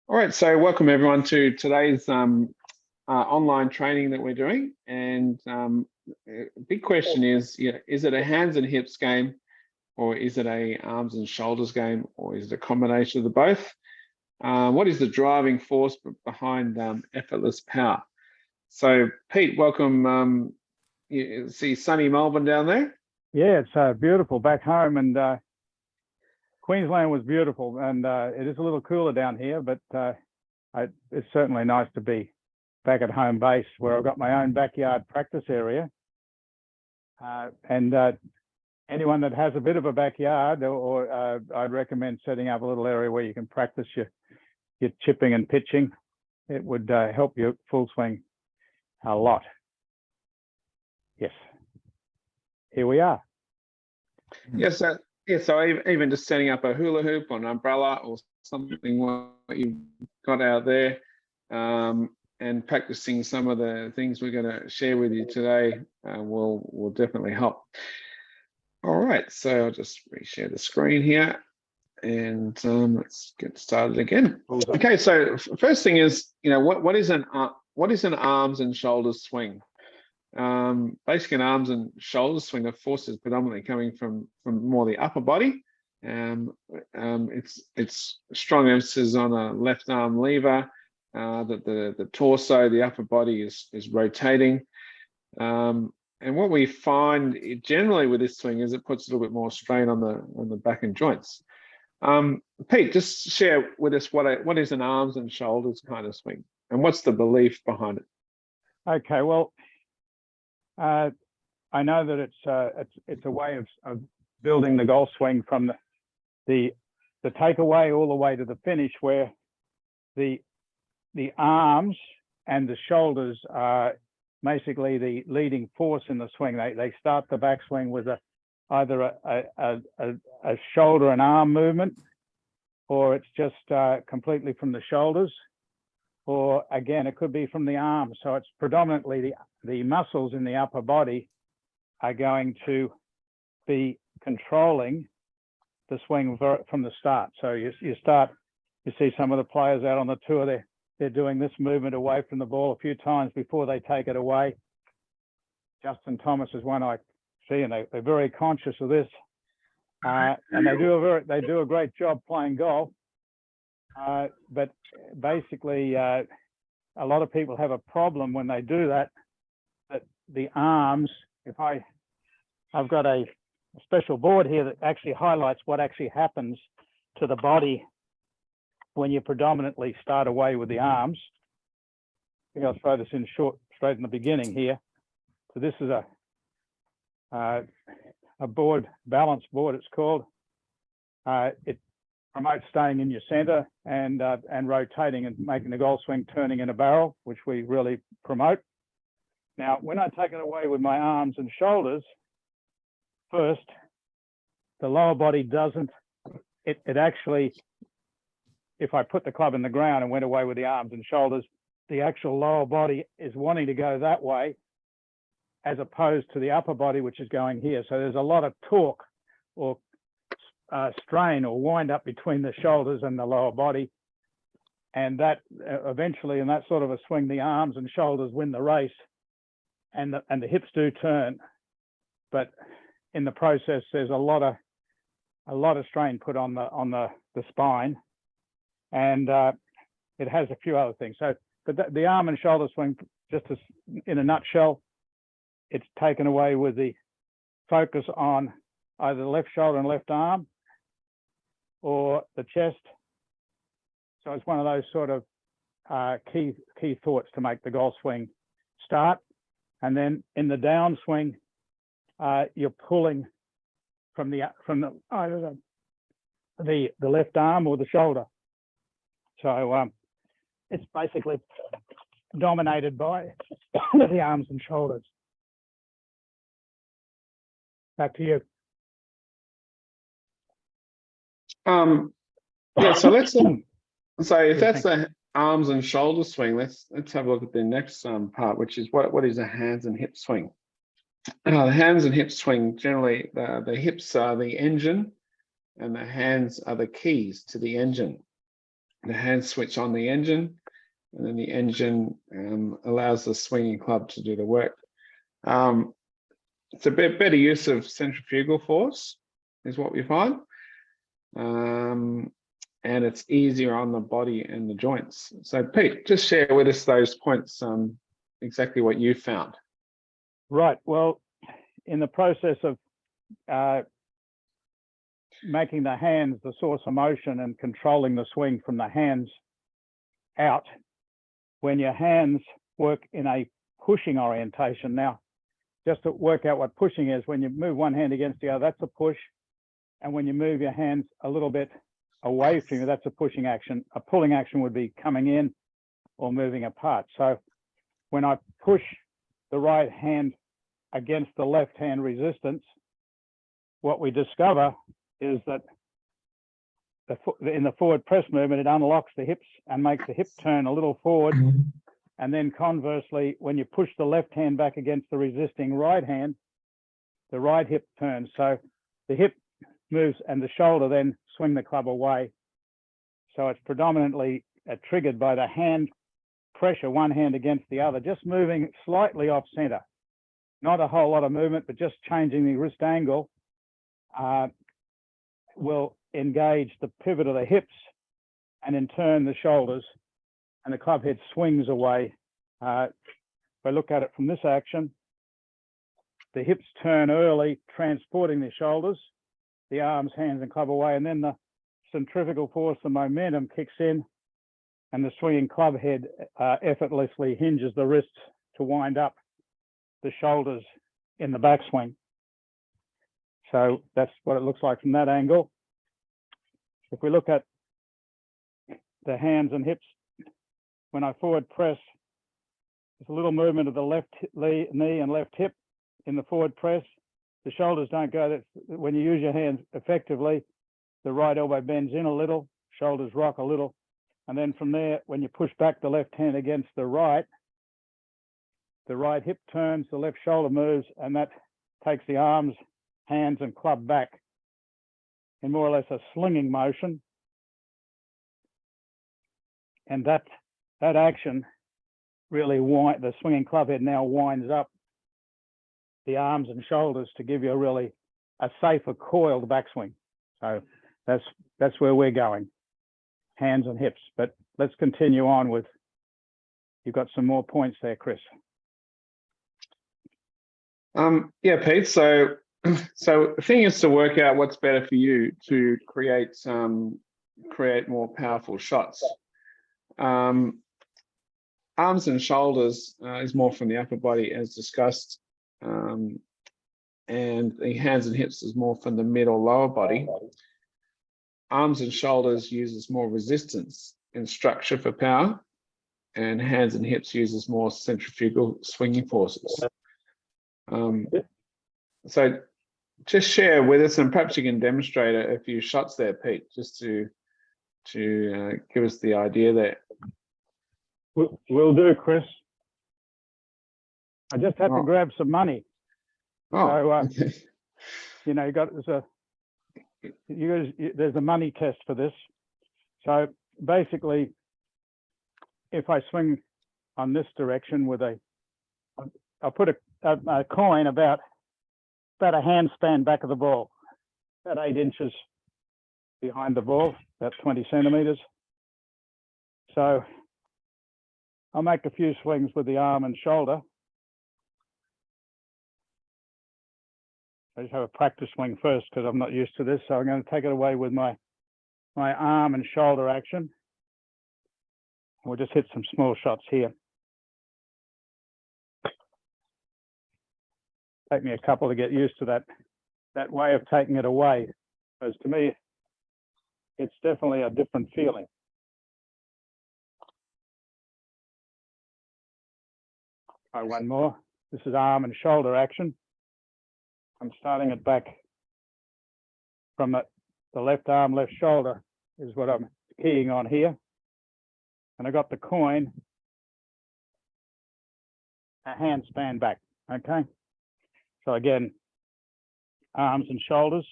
All right, so welcome everyone to today's online training that we're doing. And a big question is, is it a hands and hips game, or is it a arms and shoulders game, or is it a combination of the both? What is the driving force behind effortless power? So Pete, welcome. You see sunny Melbourne down there? Yeah, it's beautiful back home, and Queensland was beautiful, and it is a little cooler down here, but it's certainly nice to be back at home base where I've got my own backyard practice area. And anyone that has a bit of a backyard, or I'd recommend setting up a little area where you can practice your chipping and pitching. It would help your full swing a lot. Yes. Here we are. Yes, so even just setting up a hula hoop or an umbrella or something what you've got out there, and practicing some of the things we're going to share with you today will definitely help. All right, so I'll just reshare the screen here, and let's get started again. Okay, so first thing is, what is an arms and shoulders swing? Basically, an arms and shoulders swing, the force is predominantly coming from more the upper body. It's strong emphasis on a left arm lever, that the torso, the upper body is rotating. And what we find generally with this swing is it puts a little bit more strain on the back and joints. Pete, just share with us what is an arms and shoulders kind of swing, and what's the belief behind it? Okay, well, I know that it's a way of building the golf swing from the takeaway all the way to the finish, where the arms and the shoulders are basically the leading force in the swing. They start the backswing with either a shoulder and arm movement, or it's just completely from the shoulders, or again, it could be from the arms. So it's predominantly the muscles in the upper body are going to be controlling the swing from the start. So you see some of the players out on the tour, they're doing this movement away from the ball a few times before they take it away. Justin Thomas is one I see, and they're very conscious of this, and they do a great job playing golf. But basically, a lot of people have a problem when they do that the arms, I've got a special board here that actually highlights what actually happens to the body when you predominantly start away with the arms. I think I'll throw this in straight in the beginning here. So this is a board, balance board it's called. It promotes staying in your center and rotating and making the golf swing turning in a barrel, which we really promote. Now, when I take it away with my arms and shoulders, first, the lower body doesn't, it actually, if I put the club in the ground and went away with the arms and shoulders, the actual lower body is wanting to go that way, as opposed to the upper body, which is going here. So there's a lot of torque or strain or wind up between the shoulders and the lower body. And that eventually, in that sort of a swing, the arms and shoulders win the race, and the hips do turn. But in the process, there's a lot of strain put on the spine, and it has a few other things. So, but the arm and shoulder swing, just in a nutshell, it's taken away with the focus on either the left shoulder and left arm, or the chest. So it's one of those sort of key thoughts to make the golf swing start. And then in the downswing, you're pulling from either the left arm or the shoulder. So it's basically dominated by the arms and shoulders. Back to you. Yeah, so if that's the arms and shoulder swing, let's have a look at the next part, which is what is a hands and hip swing. The hands and hip swing, generally the hips are the engine and the hands are the keys to the engine. the hand switch on the engine, and then the engine allows the swinging club to do the work. It's a bit better use of centrifugal force is what we find. And it's easier on the body and the joints. So Pete, just share with us those points, exactly what you found. Right. Well, in the process of making the hands the source of motion and controlling the swing from the hands out, when your hands work in a pushing orientation. Now, just to work out what pushing is, when you move one hand against the other, that's a push. And when you move your hands a little bit away from you, that's a pushing action. A pulling action would be coming in or moving apart. So when I push the right hand against the left hand resistance, what we discover is that in the forward press movement, it unlocks the hips and makes the hip turn a little forward. And then conversely, when you push the left hand back against the resisting right hand, the right hip turns. So the hip moves and the shoulder then swing the club away. So it's predominantly triggered by the hand pressure, one hand against the other, just moving slightly off center. Not a whole lot of movement, but just changing the wrist angle will engage the pivot of the hips and in turn the shoulders, and the club head swings away. If I look at it from this action, the hips turn early, transporting the shoulders, the arms, hands, and club away, and then the centrifugal force, the momentum kicks in, and the swinging club head effortlessly hinges the wrists to wind up the shoulders in the backswing. So that's what it looks like from that angle. If we look at the hands and hips, when I forward press, there's a little movement of the left knee and left hip in the forward press. The shoulders don't go. When you use your hands effectively, the right elbow bends in a little, shoulders rock a little. And then from there, when you push back the left hand against the right hip turns, the left shoulder moves, and that takes the arms, hands, and club back in more or less a slinging motion. And that action really the swinging club head now winds up the arms and shoulders to give you a safer coiled backswing. So that's where we're going, hands and hips. But let's continue on with, you've got some more points there, Chris. Yeah, Pete. So the thing is to work out what's better for you to create more powerful shots. Arms and shoulders is more from the upper body, as discussed, and the hands and hips is more from the mid or lower body. Arms and shoulders uses more resistance and structure for power, and hands and hips uses more centrifugal swinging forces. So just share with us, and perhaps you can demonstrate a few shots there, Pete, just to give us the idea there. Will do, Chris. I just had to grab some money. So, Okay. you know, there's a money test for this. So basically, if I swing on this direction with I'll put a coin about a hand span back of the ball, about 8 inches behind the ball, about 20 centimeters. So I'll make a few swings with the arm and shoulder. I just have a practice swing first because I'm not used to this. So I'm going to take it away with my arm and shoulder action. We'll just hit some small shots here. Take me a couple to get used to that way of taking it away. Because to me, it's definitely a different feeling. Try one more. This is arm and shoulder action. I'm starting it back from the left arm, left shoulder is what I'm keying on here. And I got the coin a hand span back, okay? So again, arms and shoulders.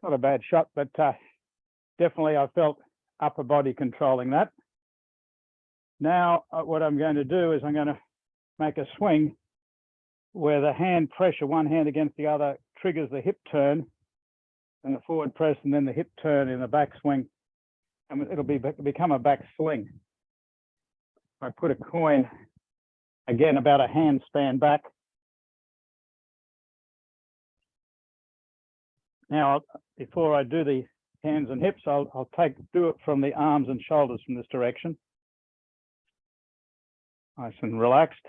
not a bad shot, but definitely I felt upper body controlling that. Now, what I'm going to do is I'm going to make a swing where the hand pressure, one hand against the other, triggers the hip turn and the forward press, and then the hip turn in the back swing, and it'll become a back sling. I put a coin, again, about a hand span back. Now, before I do the hands and hips, I'll do it from the arms and shoulders from this direction. Nice and relaxed.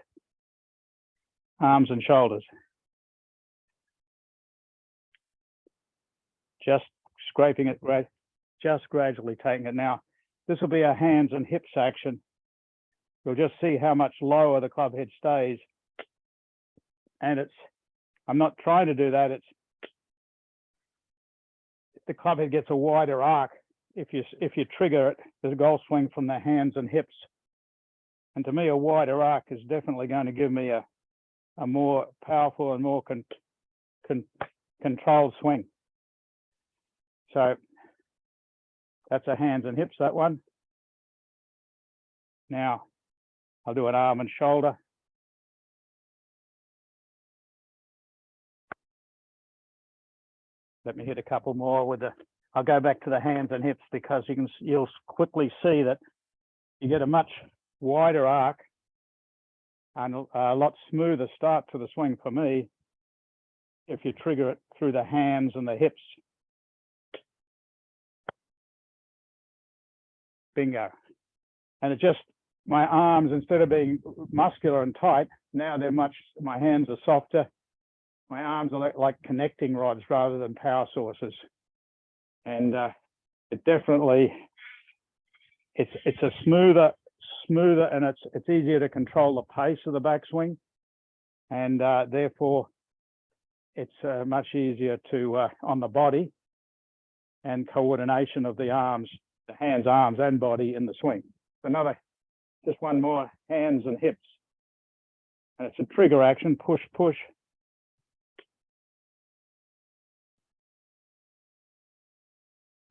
Arms and shoulders. Just scraping it, just gradually taking it. Now, this will be a hands and hips action. You'll just see how much lower the club head stays. And I'm not trying to do that. The club head gets a wider arc if you trigger it, the golf swing from the hands and hips. And to me, a wider arc is definitely going to give me a more powerful and more controlled swing. So that's a hands and hips, that one. Now I'll do an arm and shoulder. Let me hit a couple more with I'll go back to the hands and hips, because you'll quickly see that you get a much wider arc and a lot smoother start to the swing for me if you trigger it through the hands and the hips. Bingo. And it just, my arms, instead of being muscular and tight, now my hands are softer. My arms are like connecting rods rather than power sources. And it definitely, it's a smoother, and it's easier to control the pace of the backswing. And therefore, it's much easier to, on the body and coordination of the arms, the hands, arms, and body in the swing. Just one more, hands and hips. And it's a trigger action, push, push.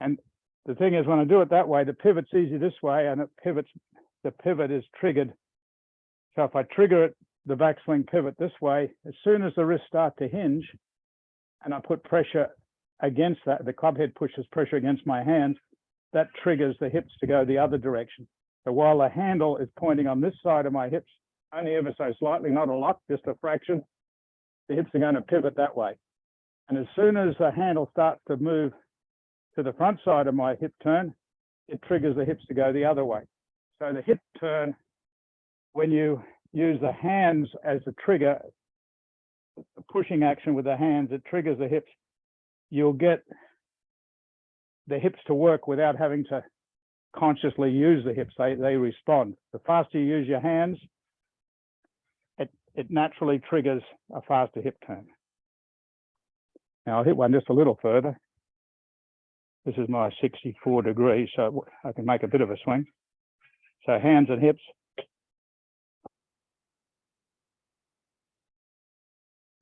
And the thing is, when I do it that way, the pivot's easy this way, and the pivot is triggered. So if I trigger it, the backswing pivot this way, as soon as the wrists start to hinge and I put pressure against that, the club head pushes pressure against my hands, that triggers the hips to go the other direction. So while the handle is pointing on this side of my hips, only ever so slightly, not a lot, just a fraction, the hips are going to pivot that way. And as soon as the handle starts to move to the front side of my hip turn, it triggers the hips to go the other way. So the hip turn, when you use the hands as a trigger, the pushing action with the hands, it triggers the hips. You'll get the hips to work without having to consciously use the hips. They respond. The faster you use your hands, it naturally triggers a faster hip turn. Now I'll hit one just a little further. This is my 64 degrees, so I can make a bit of a swing. So hands and hips.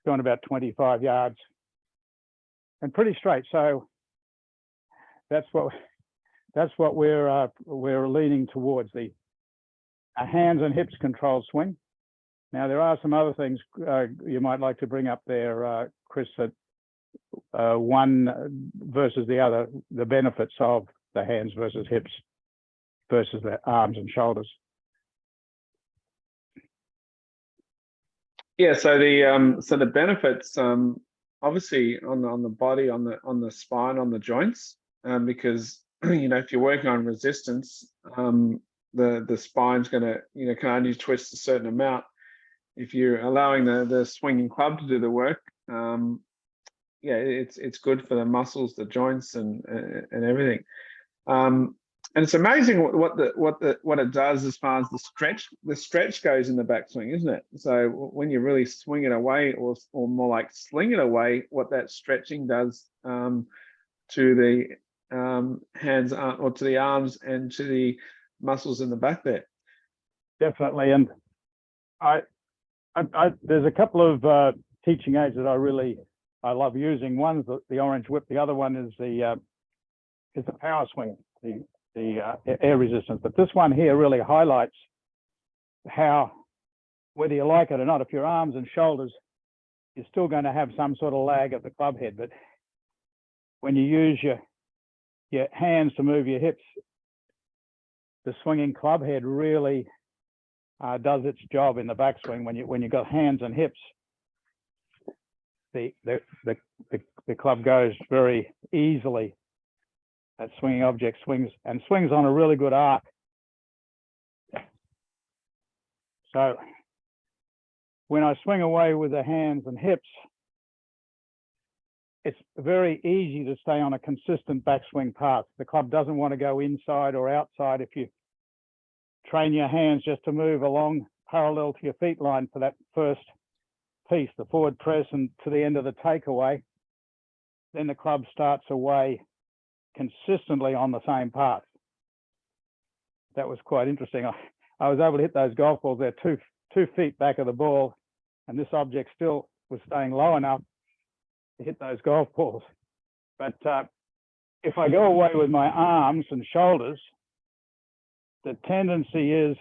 Going about 25 yards and pretty straight. So that's what we're leaning towards, a hands and hips controlled swing. Now there are some other things you might like to bring up there, Chris, that one versus the other, the benefits of the hands versus hips versus the arms and shoulders. Yeah, so the benefits, obviously on the body, on the spine, on the joints, because if you're working on resistance, the spine's going to can only twist a certain amount. If you're allowing the swinging club to do the work, yeah, it's good for the muscles, the joints, and everything. And it's amazing what it does as far as the stretch goes in the backswing, isn't it? So when you really swing it away, or more like sling it away, what that stretching does to the hands or to the arms and to the muscles in the back there. Definitely, and I there's a couple of teaching aids that I really I love using. One's the orange whip. The other one is the power swing, the air resistance. But this one here really highlights how, whether you like it or not, if your arms and shoulders, you're still going to have some sort of lag at the club head. But when you use your hands to move your hips, the swinging club head really does its job in the backswing. When you got hands and hips, the club goes very easily. That swinging object swings on a really good arc. So when I swing away with the hands and hips, it's very easy to stay on a consistent backswing path. The club doesn't want to go inside or outside. If you train your hands just to move along parallel to your feet line for that first piece, the forward press, and to the end of the takeaway, then the club starts away consistently on the same path. That was quite interesting. I was able to hit those golf balls there 2 feet back of the ball, and this object still was staying low enough to hit those golf balls. But if I go away with my arms and shoulders, the tendency is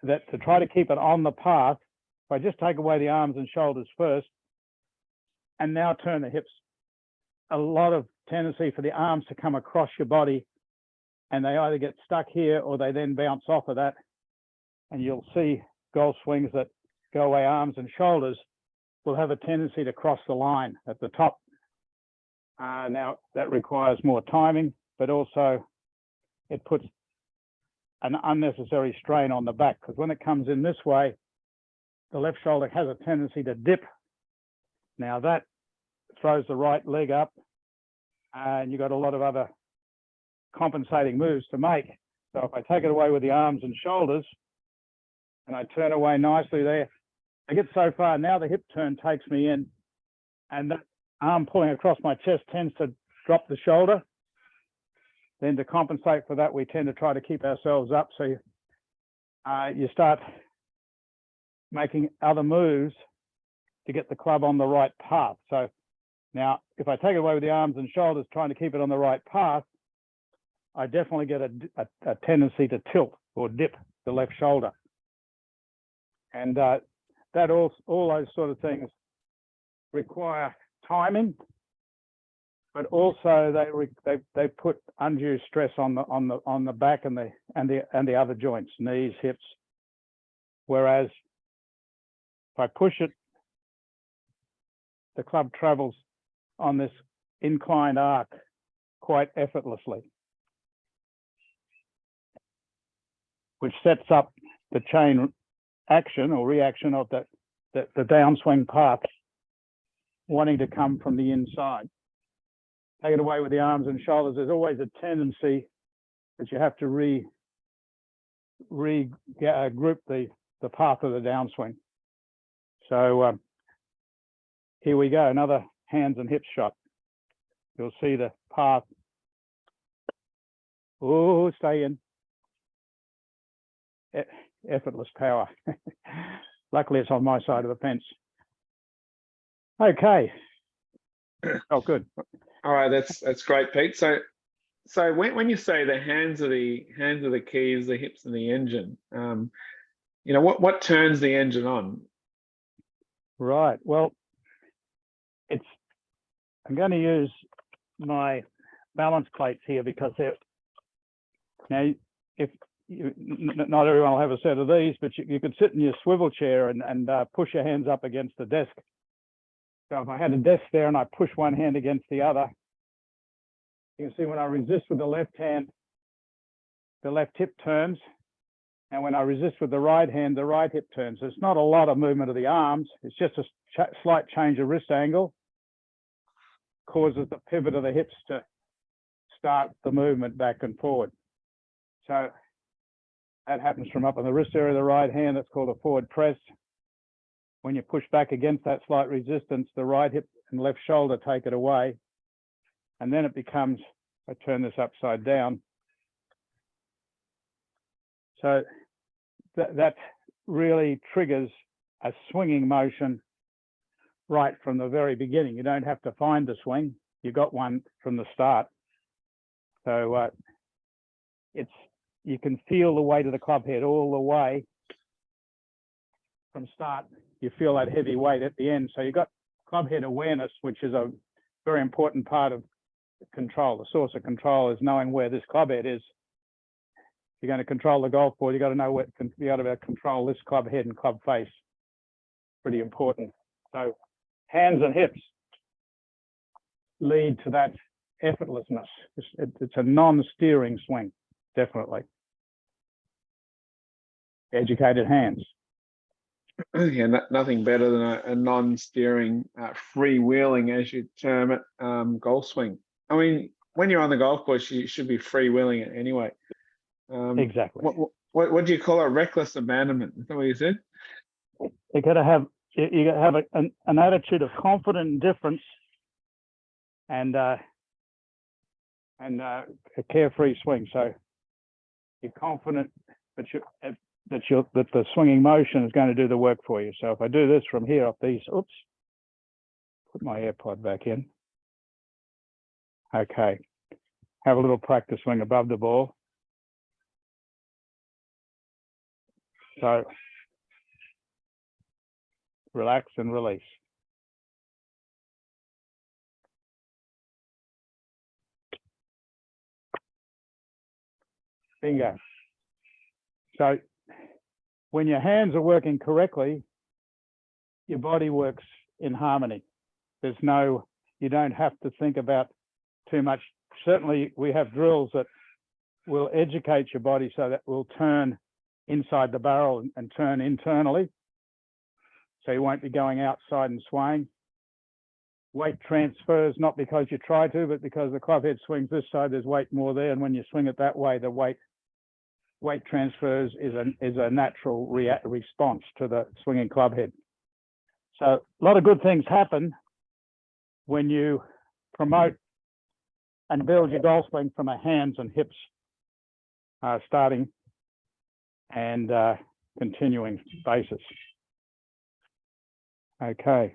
that to try to keep it on the path, if I just take away the arms and shoulders first, and now turn the hips, a lot of tendency for the arms to come across your body, and they either get stuck here or they then bounce off of that. And you'll see golf swings that go away arms and shoulders will have a tendency to cross the line at the top. Now that requires more timing, but also it puts an unnecessary strain on the back, because when it comes in this way, the left shoulder has a tendency to dip. Now that throws the right leg up, and you've got a lot of other compensating moves to make. So if I take it away with the arms and shoulders, and I turn away nicely there, I get so far, now the hip turn takes me in, and that arm pulling across my chest tends to drop the shoulder. Then to compensate for that, we tend to try to keep ourselves up. So you start making other moves to get the club on the right path. So now, if I take it away with the arms and shoulders, trying to keep it on the right path, I definitely get a tendency to tilt or dip the left shoulder. And that all those sort of things require timing, but also they put undue stress on the back and the other joints, knees, hips. Whereas if I push it, the club travels on this inclined arc quite effortlessly, which sets up the chain action or reaction of the downswing path wanting to come from the inside. Take it away with the arms and shoulders, there's always a tendency that you have to regroup the path of the downswing. So here we go, another hands and hips shot. You'll see the path. Oh, stay in. Effortless power. Luckily, it's on my side of the fence. Okay. Oh, good. All right, that's great, Pete. So when you say the hands are the keys, the hips are the engine, what turns the engine on? Right. Well, I'm going to use my balance plates here because now not everyone will have a set of these, but you could sit in your swivel chair and push your hands up against the desk. So if I had a desk there and I push one hand against the other, you can see when I resist with the left hand, the left hip turns. And when I resist with the right hand, the right hip turns. It's not a lot of movement of the arms. It's just a slight change of wrist angle causes the pivot of the hips to start the movement back and forward. So that happens from up in the wrist area of the right hand. That's called a forward press. When you push back against that slight resistance, the right hip and left shoulder take it away. And then it becomes, I turn this upside down. So that really triggers a swinging motion right from the very beginning. You don't have to find the swing. You got one from the start. So you can feel the weight of the club head all the way from start. You feel that heavy weight at the end. So you've got club head awareness, which is a very important part of control. The source of control is knowing where this club head is. If you're going to control the golf ball, you got to know what you got to control this club head and club face. Pretty important. So hands and hips lead to that effortlessness. It's a non-steering swing, definitely. Educated hands. Yeah, nothing better than a non-steering, freewheeling, as you term it, golf swing. I mean, when you're on the golf course, you should be freewheeling it anyway. Exactly. What do you call it? Reckless abandonment? Is that what you said? You got to have an attitude of confident indifference and a carefree swing. So you're confident, but that the swinging motion is going to do the work for you. So if I do this from here up these, oops, put my AirPod back in. Okay, have a little practice swing above the ball. So relax and release. Bingo. So when your hands are working correctly, your body works in harmony. You don't have to think about too much. Certainly we have drills that will educate your body so that will turn inside the barrel and turn internally. So you won't be going outside and swaying. Weight transfers, not because you try to, but because the club head swings this side, there's weight more there. And when you swing it that way, the weight transfers is a natural response to the swinging club head. So a lot of good things happen when you promote and build your golf swing from a hands and hips starting and continuing basis. Okay.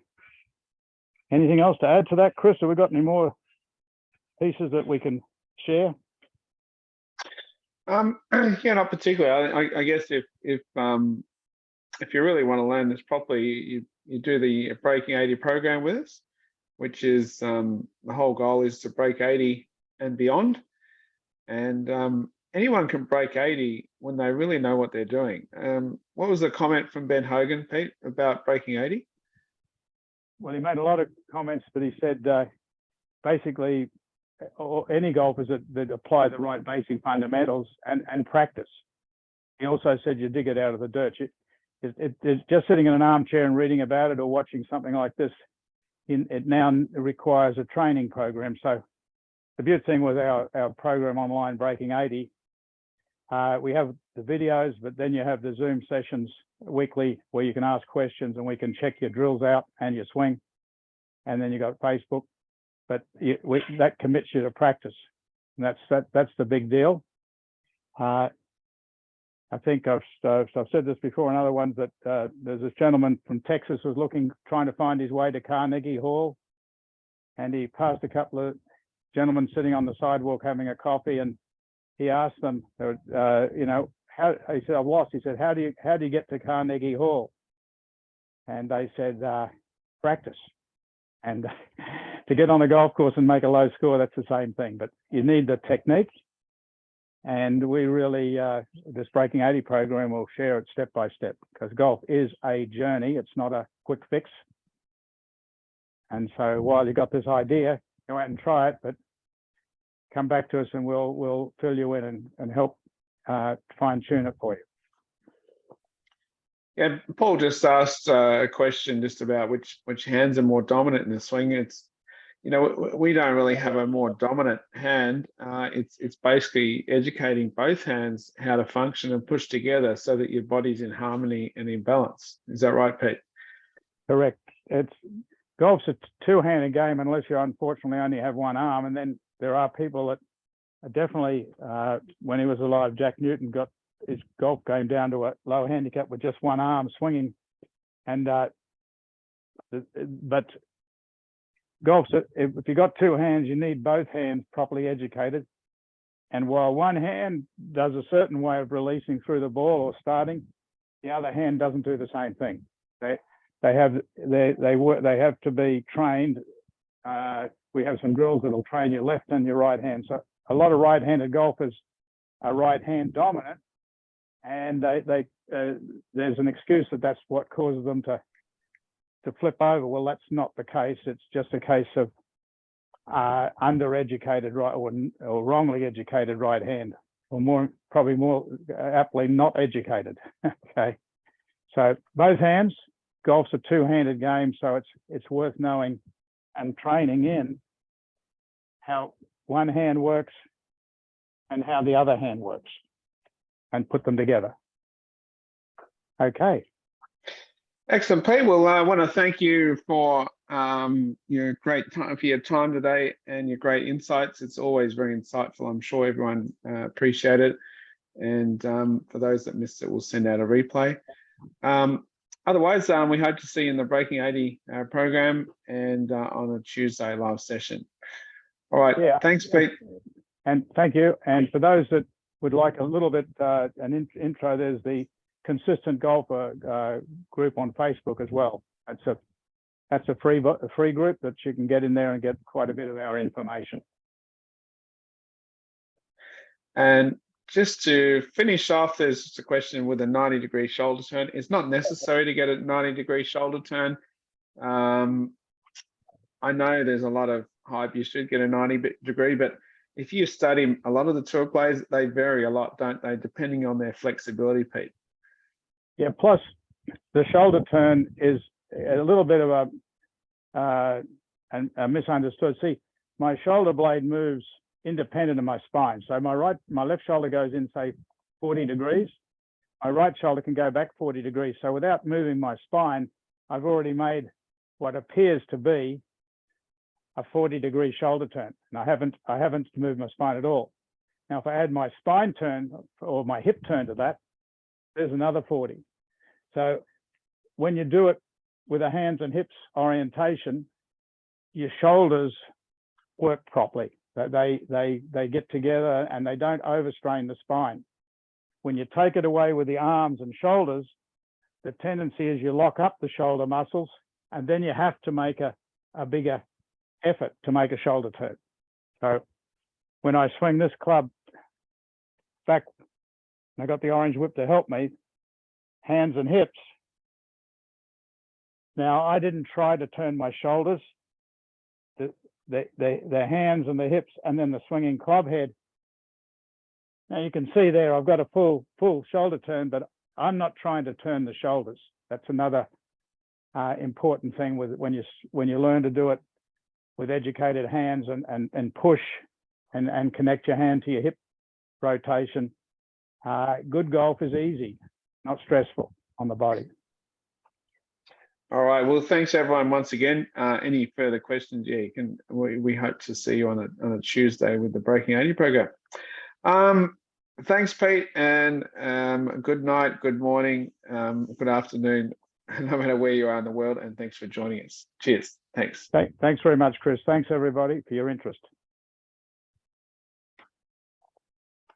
Anything else to add to that, Chris? Have we got any more pieces that we can share? Yeah, not particularly. I guess if you really want to learn this properly, you do the Breaking 80 program with us, which is the whole goal is to break 80 and beyond. And anyone can break 80 when they really know what they're doing. What was the comment from Ben Hogan, Pete, about breaking 80? Well, he made a lot of comments, but he said basically any golfers that apply the right basic fundamentals and practice. He also said you dig it out of the dirt. It's just sitting in an armchair and reading about it or watching something like this. It now requires a training program. So the beautiful thing with our program online, Breaking 80, we have the videos, but then you have the Zoom sessions weekly where you can ask questions and we can check your drills out and your swing. And then you got Facebook, but that commits you to practice. And that's the big deal. I think I've said this before in other ones that there's this gentleman from Texas was trying to find his way to Carnegie Hall, and he passed a couple of gentlemen sitting on the sidewalk having a coffee, and he asked them, how, he said, I've lost. He said, how do you get to Carnegie Hall? And they said, practice. And to get on a golf course and make a low score, that's the same thing. But you need the technique. And we really, this Breaking 80 program will share it step by step, because golf is a journey. It's not a quick fix. And so while you got this idea, go out and try it, but come back to us and we'll fill you in and help fine tune it for you. Yeah, Paul just asked a question just about which hands are more dominant in the swing. It's, we don't really have a more dominant hand. It's basically educating both hands how to function and push together so that your body's in harmony and in balance. Is that right, Pete? Correct. Golf's a two-handed game unless you unfortunately only have one arm. And then there are people that are definitely, when he was alive, Jack Newton got his golf game down to a low handicap with just one arm swinging. And But golf's, if you've got two hands, you need both hands properly educated. And while one hand does a certain way of releasing through the ball or starting, the other hand doesn't do the same thing. They have to be trained. We have some drills that'll train your left and your right hand. So a lot of right-handed golfers are right-hand dominant, and there's an excuse that that's what causes them to flip over. Well, that's not the case. It's just a case of undereducated right or wrongly educated right hand, or probably more aptly not educated. Okay, so both hands. Golf's a two-handed game, so it's worth knowing and training in how one hand works and how the other hand works, and put them together. Okay. Excellent, Pete. Well, I want to thank you for your great time, for your time today, and your great insights. It's always very insightful. I'm sure everyone appreciate it. And for those that missed it, we'll send out a replay. Otherwise, we hope to see you in the Breaking 80 program and on a Tuesday live session. All right. Yeah. Thanks, Pete. And thank you. And for those that would like a little bit an intro, there's the Consistent Golfer group on Facebook as well. That's a free group that you can get in there and get quite a bit of our information. And just to finish off, there's just a question with a 90-degree shoulder turn. It's not necessary to get a 90-degree shoulder turn. I know there's a lot of hype. You should get a 90-degree, but if you study a lot of the tour players, they vary a lot, don't they, depending on their flexibility, Pete? Yeah, plus the shoulder turn is a little bit of a misunderstood. See, my shoulder blade moves independent of my spine. So my left shoulder goes in, say, 40 degrees. My right shoulder can go back 40 degrees. So without moving my spine, I've already made what appears to be a 40-degree shoulder turn. And I haven't moved my spine at all. Now, if I add my spine turn or my hip turn to that, there's another 40. So when you do it with a hands and hips orientation, your shoulders work properly. They get together and they don't overstrain the spine. When you take it away with the arms and shoulders, the tendency is you lock up the shoulder muscles, and then you have to make a bigger effort to make a shoulder turn. So when I swing this club back, and I got the orange whip to help me, hands and hips. Now, I didn't try to turn my shoulders, the hands and the hips, and then the swinging club head. Now you can see there, I've got a full shoulder turn, but I'm not trying to turn the shoulders. That's another important thing with when you learn to do it with educated hands and push and connect your hand to your hip rotation. Good golf is easy, not stressful on the body. All right. Well, thanks everyone once again. Any further questions? Yeah, you can. We hope to see you on a Tuesday with the Breaking 80 program. Thanks, Pete, and good night, good morning, good afternoon, no matter where you are in the world. And thanks for joining us. Cheers. Thanks. Thanks very much, Chris. Thanks everybody for your interest.